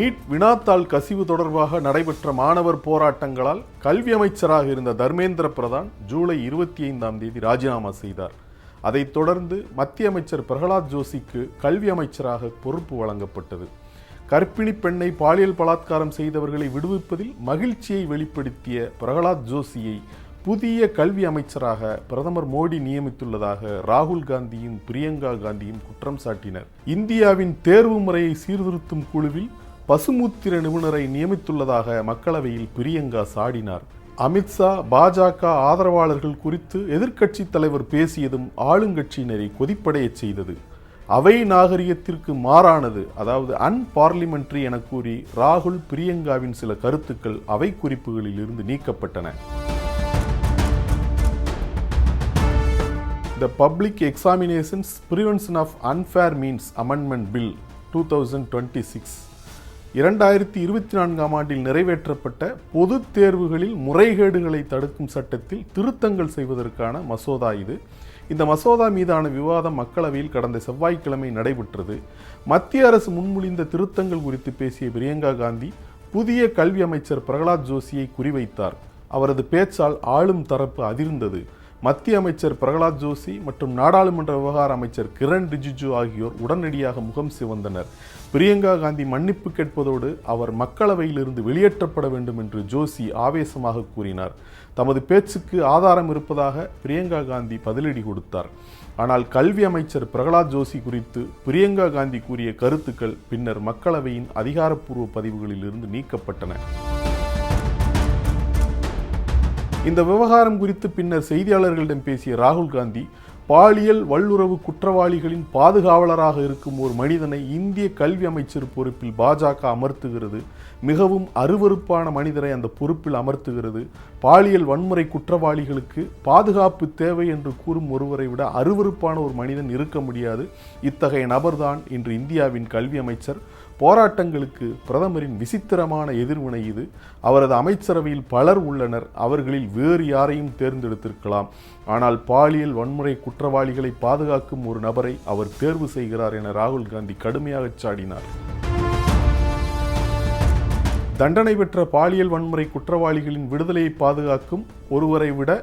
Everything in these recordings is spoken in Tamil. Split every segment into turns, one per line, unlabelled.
நீட் வினாத்தாள் கசிவு தொடர்பாக நடைபெற்ற மாணவர் போராட்டங்களால் கல்வி அமைச்சராக இருந்த தர்மேந்திர பிரதான் ஜூலை 25ஆம் தேதி ராஜினாமா செய்தார். அதைத் தொடர்ந்து மத்திய அமைச்சர் பிரகலாத் ஜோஷிக்கு கல்வி அமைச்சராக பொறுப்பு வழங்கப்பட்டது. கர்ப்பிணி பெண்ணை பாலியல் பலாத்காரம் செய்தவர்களை விடுவிப்பதில் மகிழ்ச்சியை வெளிப்படுத்திய பிரகலாத் ஜோஷியை புதிய கல்வி அமைச்சராக பிரதமர் மோடி நியமித்துள்ளதாக ராகுல் காந்தியும் பிரியங்கா காந்தியும் குற்றம் சாட்டினர். இந்தியாவின் தேர்வு முறையை சீர்திருத்தும் குழுவில் பசுமூத்திர நிபுணரை நியமித்துள்ளதாக மக்களவையில் பிரியங்கா சாடினார். அமித்ஷா பாஜக ஆதரவாளர்கள் குறித்து எதிர்க்கட்சி தலைவர் பேசியதும் ஆளுங்கட்சியினரை கொதிப்படைய செய்தது. அவை நாகரிகத்திற்கு மாறானது, அதாவது அன்பார்லிமெண்டரி என கூறி ராகுல் பிரியங்காவின் சில கருத்துக்கள் அவை குறிப்புகளில் இருந்து நீக்கப்பட்டன. The Public Examinations Prevention of Unfair Means Amendment Bill 2026 2024ஆம் ஆண்டில் நிறைவேற்றப்பட்ட பொதுத் தேர்வுகளில் முறைகேடுகளை தடுக்கும் சட்டத்தில் திருத்தங்கள் செய்வதற்கான மசோதா இது. இந்த மசோதா மீதான விவாதம் மக்களவையில் கடந்த செவ்வாய்க்கிழமை நடைபெற்றது. மத்திய அரசு முன்மொழிந்த திருத்தங்கள் குறித்து பேசிய பிரியங்கா காந்தி புதிய கல்வி அமைச்சர் பிரகலாத் ஜோஷியை குறிவைத்தார். அவரது பேச்சால் ஆளும் தரப்பு அதிர்ந்தது. மத்திய அமைச்சர் பிரகலாத் ஜோஷி மற்றும் நாடாளுமன்ற விவகார அமைச்சர் கிரண் ரிஜிஜு ஆகியோர் உடனடியாக முகம் சிவந்தனர். பிரியங்கா காந்தி மன்னிப்பு கேட்பதோடு அவர் மக்களவையிலிருந்து வெளியேற்றப்பட வேண்டும் என்று ஜோஷி ஆவேசமாக கூறினார். தமது பேச்சுக்கு ஆதாரம் இருப்பதாக பிரியங்கா காந்தி பதிலடி கொடுத்தார். ஆனால் கல்வி அமைச்சர் பிரகலாத் ஜோஷி குறித்து பிரியங்கா காந்தி கூறிய கருத்துக்கள் பின்னர் மக்களவையின் அதிகாரப்பூர்வ பதிவுகளில் இருந்து நீக்கப்பட்டன. இந்த விவகாரம் குறித்து பின்னர் செய்தியாளர்களிடம் பேசிய ராகுல் காந்தி, பாலியல் வல்லுறவு குற்றவாளிகளின் பாதுகாவலராக இருக்கும் ஒரு மனிதனை இந்திய கல்வி அமைச்சர் பொறுப்பில் பாஜக அமர்த்துகிறது. மிகவும் அருவருப்பான மனிதரை அந்த பொறுப்பில் அமர்த்துகிறது. பாலியல் வன்முறை குற்றவாளிகளுக்கு பாதுகாப்பு தேவை என்று கூறும் ஒருவரை விட அருவருப்பான ஒரு மனிதன் இருக்க முடியாது. இத்தகைய நபர்தான் இன்று இந்தியாவின் கல்வி அமைச்சர். போராட்டங்களுக்கு பிரதமரின் விசித்திரமான எதிர்வினை இது. அவரது அமைச்சரவையில் பலர் உள்ளனர். அவர்களில் வேறு யாரையும் தேர்ந்தெடுத்திருக்கலாம். ஆனால் பாலியல் வன்முறை குற்றவாளிகளை பாதுகாக்கும் ஒரு நபரை அவர் தேர்வு செய்கிறார் என ராகுல் காந்தி கடுமையாக சாடினார். தண்டனை பெற்ற பாலியல் வன்முறை குற்றவாளிகளின் விடுதலையை பாதுகாக்கும் ஒருவரை விட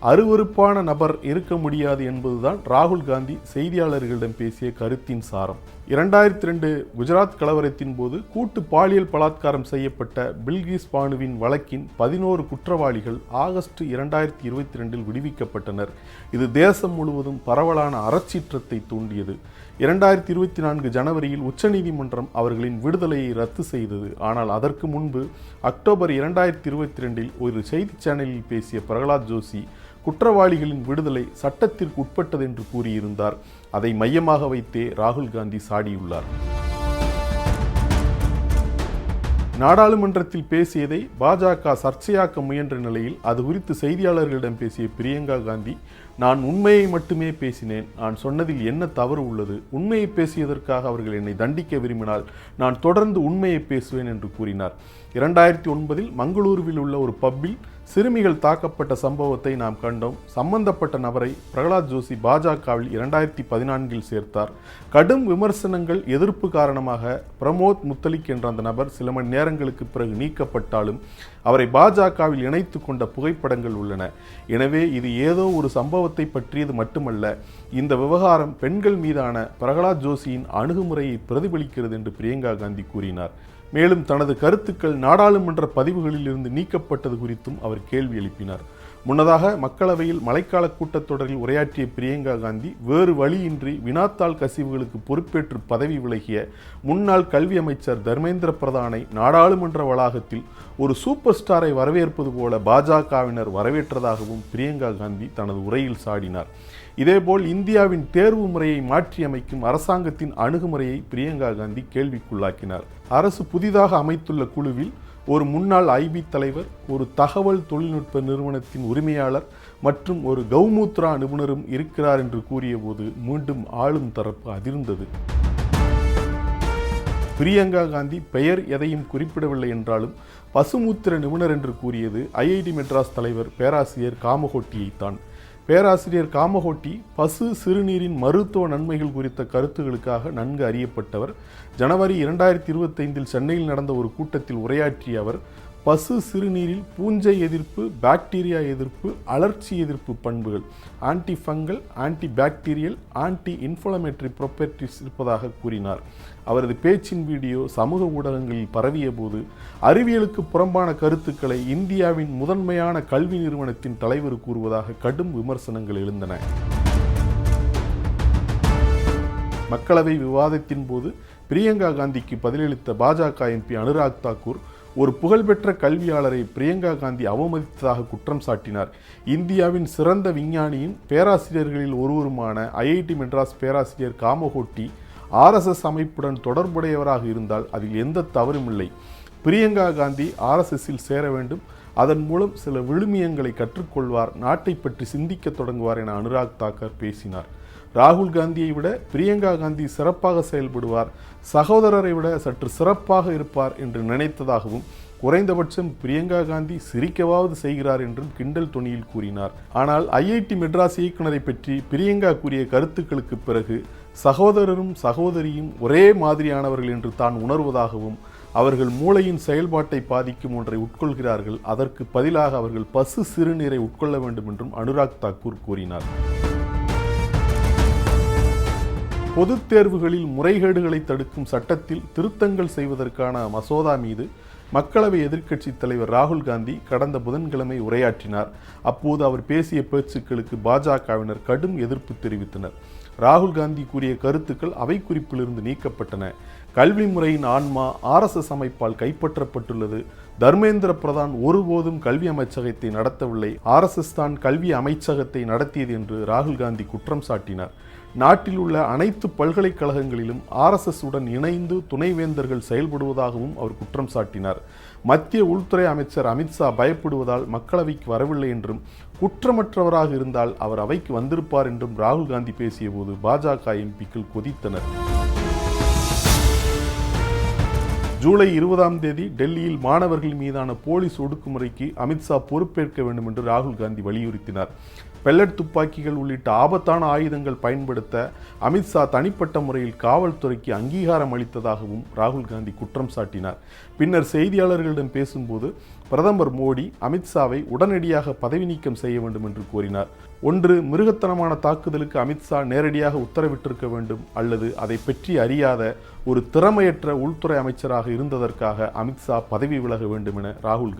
அருவருப்பான நபர் இருக்க முடியாது என்பதுதான் ராகுல் காந்தி செய்தியாளர்களிடம் பேசிய கருத்தின் சாரம். 2002 குஜராத் கலவரத்தின் போது கூட்டு பாலியல் பலாத்காரம் செய்யப்பட்ட பில்கிஸ் பானுவின் வழக்கின் 11 குற்றவாளிகள் ஆகஸ்ட் 2022 விடுவிக்கப்பட்டனர். இது தேசம் முழுவதும் பரவலான அறச்சீற்றத்தை தூண்டியது. 2024 ஜனவரியில் உச்சநீதிமன்றம் அவர்களின் விடுதலையை ரத்து செய்தது. ஆனால் அதற்கு முன்பு அக்டோபர் 2022 ஒரு செய்தி சேனலில் பேசிய பிரகலாத் ஜோஷி குற்றவாளிகளின் விடுதலை சட்டத்திற்கு உட்பட்டது என்று கூறியிருந்தார். அதை மையமாக வைத்தே ராகுல் காந்தி சாடியுள்ளார். நாடாளுமன்றத்தில் பேசியதை பாஜக சர்ச்சையாக்க முயன்ற நிலையில் அது குறித்து செய்தியாளர்களிடம் பேசிய பிரியங்கா காந்தி, நான் உண்மையை மட்டுமே பேசினேன். நான் சொன்னதில் என்ன தவறு உள்ளது? உண்மையை பேசியதற்காக அவர்கள் என்னை தண்டிக்க விரும்பினால் நான் தொடர்ந்து உண்மையை பேசுவேன் என்று கூறினார். 2009 மங்களூருவில் உள்ள ஒரு பப்பில் சிறுமிகள் தாக்கப்பட்ட சம்பவத்தை நாம் கண்டோம். சம்பந்தப்பட்ட நபரை பிரகலாத் ஜோஷி பாஜகவில் 2014 சேர்த்தார். கடும் விமர்சனங்கள் எதிர்ப்பு காரணமாக பிரமோத் முத்தலிக் என்ற அந்த நபர் சில மணி நேரங்களுக்கு பிறகு நீக்கப்பட்டாலும் அவரை பாஜகவில் இணைத்து கொண்ட புகைப்படங்கள் உள்ளன. எனவே இது ஏதோ ஒரு சம்பவத்தை பற்றியது மட்டுமல்ல. இந்த விவகாரம் பெண்கள் மீதான பிரகலாத் ஜோஷியின் அணுகுமுறையை பிரதிபலிக்கிறது என்று பிரியங்கா காந்தி கூறினார். மேலும் தனது கருத்துக்கள் நாடாளுமன்ற பதிவுகளில் இருந்து நீக்கப்பட்டது குறித்தும் அவர் கேள்வி எழுப்பினார். முன்னதாக மக்களவையில் மழைக்கால கூட்டத்தொடரில் உரையாற்றிய பிரியங்கா காந்தி வேறு வழியின்றி வினாத்தாள் கசிவுகளுக்கு பொறுப்பேற்று பதவி விலகிய முன்னாள் கல்வி அமைச்சர் தர்மேந்திர பிரதானை நாடாளுமன்ற வளாகத்தில் ஒரு சூப்பர் ஸ்டாரை வரவேற்பது போல பாஜகவினர் வரவேற்றதாகவும் பிரியங்கா காந்தி தனது உரையில் சாடினார். இதேபோல் இந்தியாவின் தேர்வு முறையை மாற்றியமைக்கும் அரசாங்கத்தின் அணுகுமுறையை பிரியங்கா காந்தி கேள்விக்குள்ளாக்கினார். அரசு புதிதாக அமைத்துள்ள குழுவில் ஒரு முன்னாள் ஐபி தலைவர், ஒரு தகவல் தொழில்நுட்ப நிறுவனத்தின் உரிமையாளர் மற்றும் ஒரு கௌமூத்ரா நிபுணரும் இருக்கிறார் என்று கூறிய போது மீண்டும் ஆளும் தரப்பு அதிர்ந்தது. பிரியங்கா காந்தி பெயர் எதையும் குறிப்பிடவில்லை என்றாலும் பசுமூத்திர நிபுணர் என்று கூறியது ஐஐடி மெட்ராஸ் தலைவர் பேராசிரியர் காமகோட்டியைத்தான். பேராசிரியர் காமகோட்டி பசு சிறுநீரின் மருத்துவ நன்மைகள் குறித்த கருத்துகளுக்காக நன்கு அறியப்பட்டவர். ஜனவரி 2025 சென்னையில் நடந்த ஒரு கூட்டத்தில் உரையாற்றிய அவர், பசு சிறுநீரில் பூஞ்சை எதிர்ப்பு, பாக்டீரியா எதிர்ப்பு, அலர்ச்சி எதிர்ப்பு பண்புகள், anti fungal, anti bacterial, anti inflammatory properties இருப்பதாக கூறினார். அவரது பேச்சின் வீடியோ சமூக ஊடகங்களில் பரவிய போது அறிவியலுக்கு புறம்பான கருத்துக்களை இந்தியாவின் முதன்மையான கல்வி நிறுவனத்தின் தலைவர் கூறுவதாக கடும் விமர்சனங்கள் எழுந்தன. மக்களவை விவாதத்தின் போது பிரியங்கா காந்திக்கு பதிலளித்த பாஜக எம்பி அனுராக் தாக்கூர் ஒரு புகழ்பெற்ற கல்வியாளரை பிரியங்கா காந்தி அவமதித்ததாக குற்றம் சாட்டினார். இந்தியாவின் சிறந்த விஞ்ஞானியும் பேராசிரியர்களில் ஒருவருமான ஐஐடி மெட்ராஸ் பேராசிரியர் காமகோட்டி RSS அமைப்புடன் தொடர்புடையவராக இருந்தால் அதில் எந்த தவறும் இல்லை. பிரியங்கா காந்தி RSSல் சேர வேண்டும், அதன் மூலம் சில விழுமியங்களை கற்றுக்கொள்வார், நாட்டை பற்றி சிந்திக்க தொடங்குவார் என அனுராக் தாக்கூர் பேசினார். ராகுல் காந்தியை விட பிரியங்கா காந்தி சிறப்பாக செயல்படுவார், சகோதரரை விட சற்று சிறப்பாக இருப்பார் என்று நினைத்ததாகவும், குறைந்தபட்சம் பிரியங்கா காந்தி சிரிக்கவாவது செய்கிறார் என்றும் கிண்டல் தொனியில் கூறினார். ஆனால் ஐஐடி மெட்ராஸ் இயக்குநரை பற்றி பிரியங்கா கூறிய கருத்துக்களுக்கு பிறகு சகோதரரும் சகோதரியும் ஒரே மாதிரியானவர்கள் என்று தான் உணர்வதாகவும், அவர்கள் மூளையின் செயல்பாட்டை பாதிக்கும் ஒன்றை உட்கொள்கிறார்கள், அதற்கு பதிலாக அவர்கள் பசு சிறுநீரை உட்கொள்ள வேண்டும் என்றும் அனுராக் தாக்கூர் கூறினார். பொதுத் தேர்வுகளில் முறைகேடுகளை தடுக்கும் சட்டத்தில் திருத்தங்கள் செய்வதற்கான மசோதா மீது மக்களவை எதிர்க்கட்சித் தலைவர் ராகுல் காந்தி கடந்த புதன்கிழமை உரையாற்றினார். அப்போது அவர் பேசிய பேச்சுக்களுக்கு பாஜகவினர் கடும் எதிர்ப்பு தெரிவித்தனர். ராகுல் காந்தி கூறிய கருத்துக்கள் அவை குறிப்பிலிருந்து நீக்கப்பட்டன. கல்வி முறையின் ஆன்மா RSS அமைப்பால் கைப்பற்றப்பட்டுள்ளது. தர்மேந்திர பிரதான் ஒருபோதும் கல்வி அமைச்சகத்தை நடத்தவில்லை, RSS தான் கல்வி அமைச்சகத்தை நடத்தியது என்று ராகுல் காந்தி குற்றம் சாட்டினார். நாட்டில் உள்ள அனைத்து பல்கலைக்கழகங்களிலும் RSS உடன் இணைந்து துணைவேந்தர்கள் செயல்படுவதாகவும் அவர் குற்றம் சாட்டினார். மத்திய உள்துறை அமைச்சர் அமித்ஷா பயப்படுவதால் மக்களவைக்கு வரவில்லை என்றும், குற்றமற்றவராக இருந்தால் அவர் அவைக்கு வந்திருப்பார் என்றும் ராகுல் காந்தி பேசிய போது பாஜக எம்பிக்கள் கொதித்தனர். ஜூலை 20 டெல்லியில் மாணவர்கள் மீதான போலீஸ் ஒடுக்குமுறைக்கு அமித்ஷா பொறுப்பேற்க வேண்டும் என்று ராகுல் காந்தி வலியுறுத்தினார். பெல்லட் துப்பாக்கிகள் உள்ளிட்ட ஆபத்தான ஆயுதங்கள் பயன்படுத்த அமித்ஷா தனிப்பட்ட முறையில் காவல்துறைக்கு அங்கீகாரம் அளித்ததாகவும் ராகுல் காந்தி குற்றம் சாட்டினார். பின்னர் செய்தியாளர்களிடம் பேசும்போது பிரதமர் மோடி அமித்ஷாவை உடனடியாக பதவி நீக்கம் செய்ய வேண்டும் என்று கூறினார். ஒன்று, மிருகத்தனமான தாக்குதலுக்கு அமித்ஷா நேரடியாக உத்தரவிட்டிருக்க வேண்டும், அல்லது அதை பற்றி அறியாத ஒரு திறமையற்ற உள்துறை அமைச்சராக இருந்ததற்காக அமித்ஷா பதவி விலக வேண்டும் என ராகுல் காந்தி